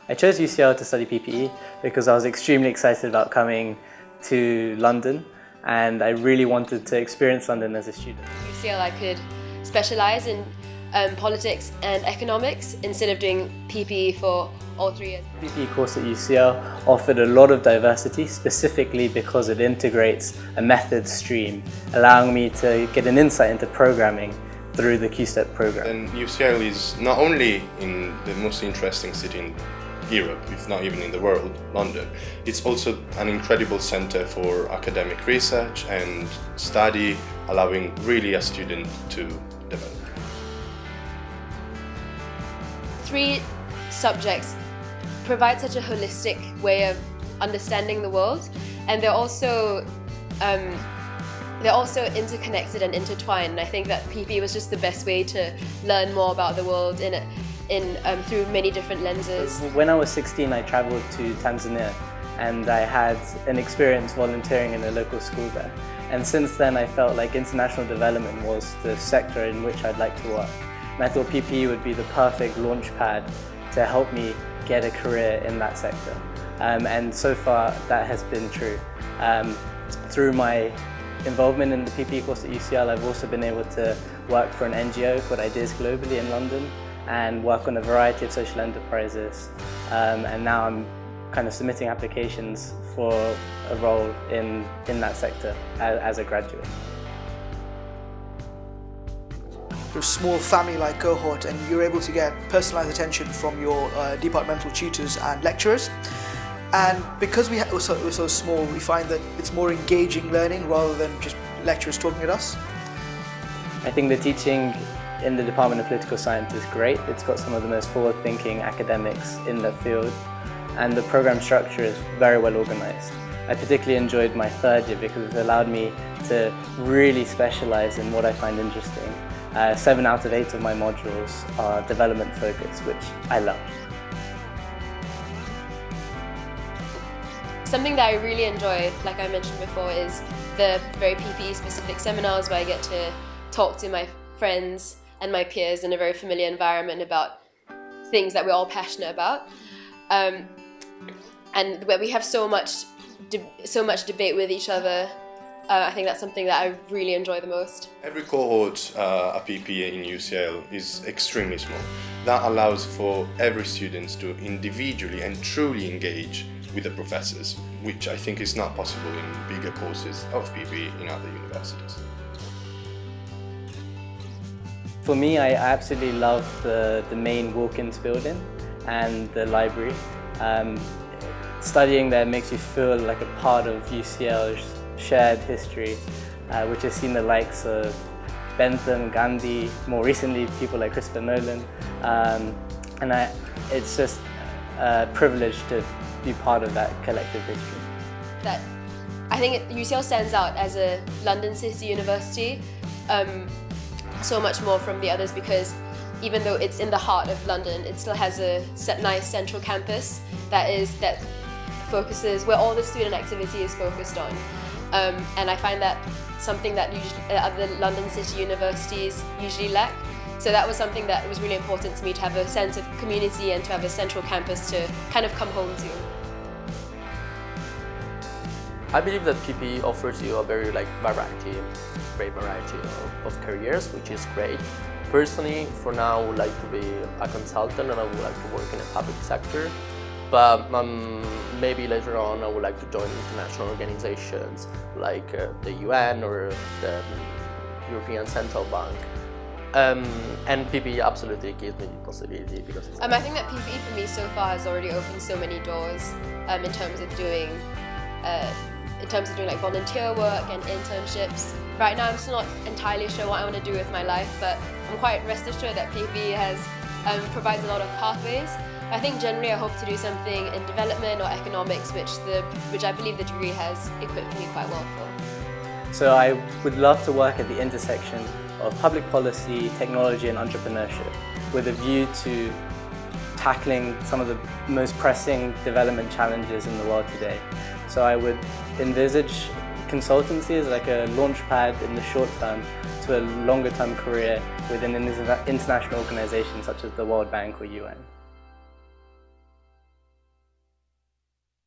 I chose UCL to study PPE because I was extremely excited about coming to London and I really wanted to experience London as a student. UCL I could specialise in politics and economics instead of doing PPE for all 3 years. The PPE course at UCL offered a lot of diversity, specifically because it integrates a methods stream, allowing me to get an insight into programming through the Q-Step program. And UCL is not only in the most interesting city in Europe, if not even in the world, London. It's also an incredible centre for academic research and study, allowing really a student to develop. 3 subjects provide such a holistic way of understanding the world, and they're also interconnected and intertwined. And I think that PPE was just the best way to learn more about the world through many different lenses. When I was 16, I travelled to Tanzania and I had an experience volunteering in a local school there. And since then I felt like international development was the sector in which I'd like to work. And I thought PPE would be the perfect launch pad to help me get a career in that sector. And so far that has been true. Through my involvement in the PPE course at UCL, I've also been able to work for an NGO called Ideas Globally in London and work on a variety of social enterprises. And now I'm kind of submitting applications for a role in that sector as a graduate. You're a small family-like cohort and you're able to get personalised attention from your departmental tutors and lecturers. And because we're so small, we find that it's more engaging learning rather than just lecturers talking at us. I think the teaching in the Department of Political Science is great. It's got some of the most forward-thinking academics in the field, and the program structure is very well organised. I particularly enjoyed my 3rd year because it allowed me to really specialise in what I find interesting. 7 out of 8 of my modules are development focused, which I love. Something that I really enjoy, like I mentioned before, is the very PPE specific seminars where I get to talk to my friends and my peers in a very familiar environment about things that we're all passionate about, and where we have so much debate with each other. I think that's something that I really enjoy the most. Every cohort at PPE in UCL is extremely small. That allows for every student to individually and truly engage with the professors, which I think is not possible in bigger courses of PPE in other universities. For me, I absolutely love the main Wilkins building and the library. Studying there makes you feel like a part of UCL's shared history, which has seen the likes of Bentham, Gandhi, more recently people like Christopher Nolan, and it's just a privilege to be part of that collective history. I think UCL stands out as a London City University so much more from the others because even though it's in the heart of London, it still has a nice central campus that focuses where all the student activity is focused on. And I find that something that other London City universities usually lack. So that was something that was really important to me, to have a sense of community and to have a central campus to kind of come home to. I believe that PPE offers you a very great variety of careers, which is great. Personally, for now, I would like to be a consultant and I would like to work in the public sector. But maybe later on I would like to join international organizations like the UN or the European Central Bank. And PPE absolutely gives me the possibility because it's I think that PPE for me so far has already opened so many doors in terms of doing like volunteer work and internships. Right now I'm still not entirely sure what I want to do with my life, but I'm quite rest assured that PPE provides a lot of pathways. I think generally I hope to do something in development or economics, which I believe the degree has equipped me quite well for. So I would love to work at the intersection of public policy, technology and entrepreneurship with a view to tackling some of the most pressing development challenges in the world today. So I would envisage consultancy as like a launch pad in the short term to a longer term career within an international organization such as the World Bank or UN.